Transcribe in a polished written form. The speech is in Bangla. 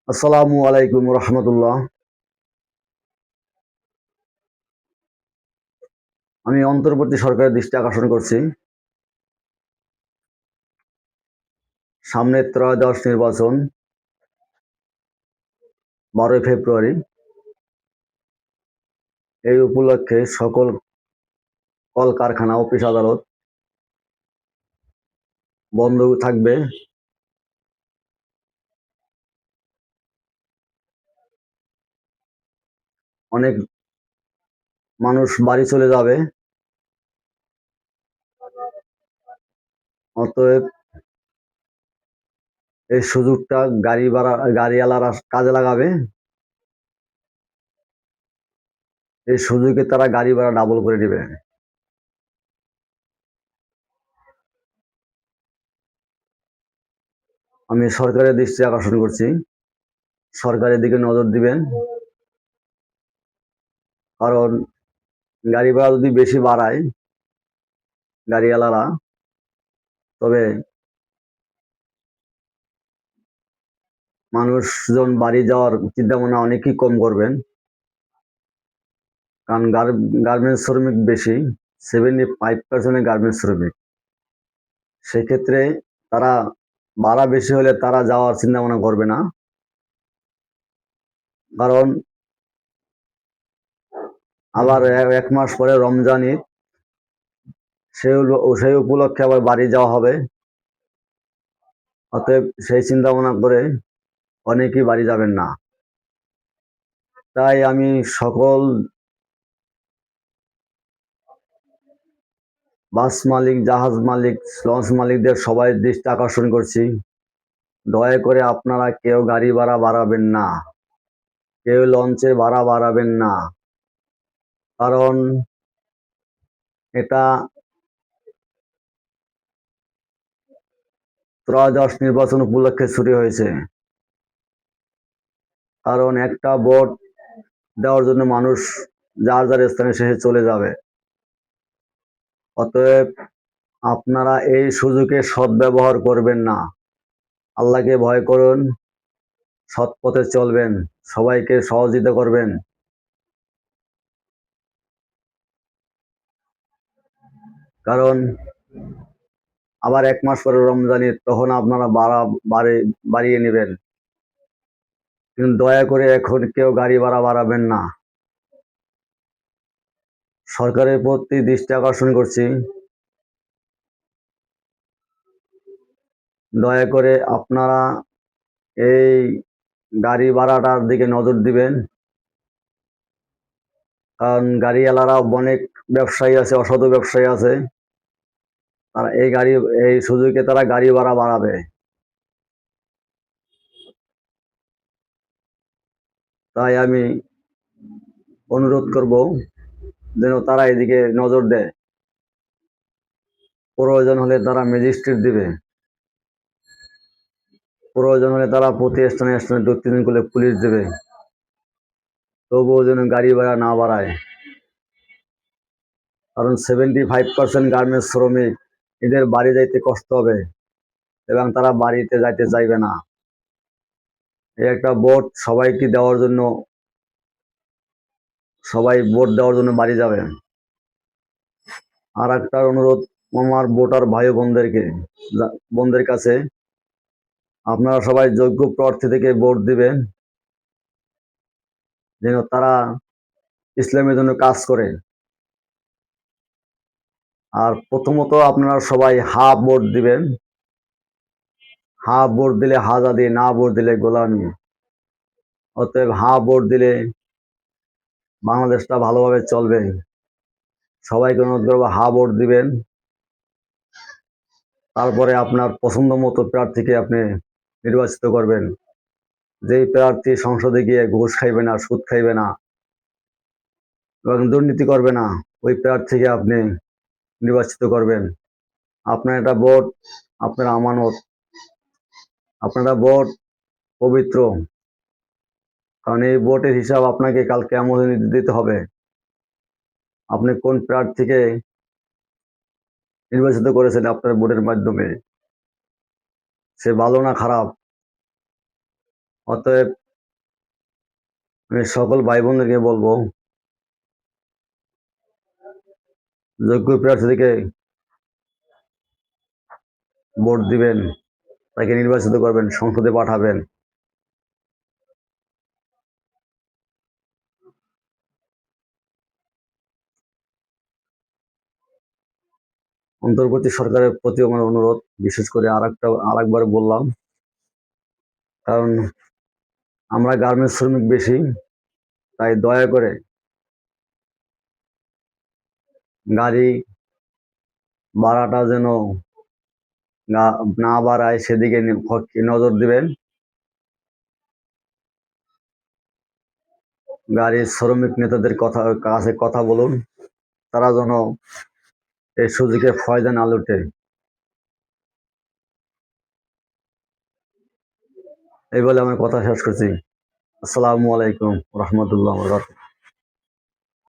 আসসালামু আলাইকুম রহমতুল্লাহ। আমি অন্তর্বর্তী সরকারের দৃষ্টি আকর্ষণ করছি। সামনে ত্রয়োদশ নির্বাচন 12ই ফেব্রুয়ারি। এই উপলক্ষে সকল কলকারখানা, অফিস আদালত বন্ধ থাকবে। অনেক মানুষ বাড়ি চলে যাবে। অতএব এই সুযোগটা গাড়িওয়ালারা কাজে লাগাবে। এই সুযোগে তারা গাড়ি ভাড়া ডাবল করে দিবে। আমি সরকারের দৃষ্টি আকর্ষণ করছি, সরকারের দিকে নজর দিবেন। কারণ গাড়ি ভাড়া যদি বেশি বাড়ায় গাড়িওয়ালারা, তবে মানুষজন বাড়ি যাওয়ার চিন্তা ভাবনা অনেকই কম করবেন। কারণ গার্মেন্টস শ্রমিক বেশি, 75% গার্মেন্টস শ্রমিক। সেক্ষেত্রে তারা ভাড়া বেশি হলে তারা যাওয়ার চিন্তা ভাবনা করবে না। কারণ আবার 1 মাস পরে রমজান ঈদ, সেই উপলক্ষে আবার বাড়ি যাওয়া হবে। অতএব সেই চিন্তা ভাবনা করে অনেকেই বাড়ি যাবেন না। তাই আমি সকল বাস মালিক, জাহাজ মালিক, লঞ্চ মালিকদের সবাই দৃষ্টি আকর্ষণ করছি, দয়া করে আপনারা কেউ গাড়ি ভাড়া বাড়াবেন না, কেউ লঞ্চের ভাড়া বাড়াবেন না। কারণ এটা ত্রয়োদশ নির্বাচন উপলক্ষে শুরু হয়েছে। কারণ একটা ভোট দেওয়ার জন্য মানুষ যার যার স্থানে শেষে চলে যাবে। অতএব আপনারা এই সুযোগে সদ্ব্যবহার করবেন না। আল্লাহকে ভয় করুন, সৎ পথে চলবেন, সবাইকে সহযোগিতা করবেন। কারণ আবার 1 মাস পরে রমজানি, তখন আপনারা বাড়িয়ে নেবেন। কিন্তু দয়া করে এখন কেউ গাড়ি ভাড়া বাড়াবেন না। সরকারের প্রতি দৃষ্টি আকর্ষণ করছি, দয়া করে আপনারা এই গাড়ি ভাড়াটার দিকে নজর দিবেন। কারণ গাড়িওয়ালারা অনেক ব্যবসায়ী আছে, অসাধু ব্যবসায়ী আছে, তারা এই সুযোগে তারা গাড়ি ভাড়া বাড়াবে। তাই আমি অনুরোধ করব যেন তারা এদিকে নজর দেয়। প্রয়োজন হলে তারা ম্যাজিস্ট্রেট দিবে, প্রয়োজন হলে তারা প্রতি স্থানে স্থানে 2-3 করে পুলিশ দেবে, তবুও যেন গাড়ি ভাড়া না বাড়ায়। কারণ 75% গার্মেন্টস শ্রমিক, এদের বাড়ি যাইতে কষ্ট হবে এবং তারা বাড়িতে যাইতে চাইবে না। এই একটা ভোট সবাইকে দেওয়ার জন্য, সবাই ভোট দেওয়ার জন্য বাড়ি যাবে। আর একটা অনুরোধ আমার ভোটার ভাই বোনদের কাছে, আপনারা সবাই যোগ্য প্রার্থী থেকে ভোট দিবেন, যেন তারা ইসলামের জন্য কাজ করে। আর প্রথমত আপনারা সবাই হাফ ভোট দিবেন। হাফ ভোট দিলে আজাদী, না ভোট দিলে গোলামি। অতএব হাফ ভোট দিলে বাংলাদেশটা ভালোভাবে চলবে। সবাইকে অনুরোধ করবো হাফ ভোট দিবেন। তারপরে আপনার পছন্দ মতো প্রার্থীকে আপনি নির্বাচিত করবেন। যেই প্রার্থী সংসদে গিয়ে ঘুষ খাইবে না, সুদ খাইবে না এবং দুর্নীতি করবে না, ওই প্রার্থীকে আপনি নির্বাচিত করবেন। আপনার একটা ভোট আপনার আমানত, আপনার একটা ভোট পবিত্র। কারণ এই ভোটের হিসাব আপনাকে কাল কিয়ামত দিতে হবে। আপনি কোন প্রার্থীকে নির্বাচিত করেছেন আপনার ভোটের মাধ্যমে, সে ভালো না খারাপ, অতএব আমি সকল ভাই বোনদেরকে বলবো, যোগ্য প্রার্থীকে ভোট দিবেন, তাকে নির্বাচিত করবেন, সংসদে পাঠাবেন। অন্তর্বর্তী সরকারের প্রতি আমার অনুরোধ, বিশেষ করে আরেকবার বললাম, কারণ আমরা গার্মেন্টস শ্রমিক বেশি, তাই দয়া করে গাড়ি ভাড়াটা যেন না বাড়ায় সেদিকে নজর দিবেন। গাড়ির শ্রমিক নেতাদের কাছে কথা বলুন, তারা যেন এই সুযোগে ফায়দা না লুটে। এই বলে আমার কথা শেষ করছি। আসসালামু আলাইকুম রহমতুল্লাহ।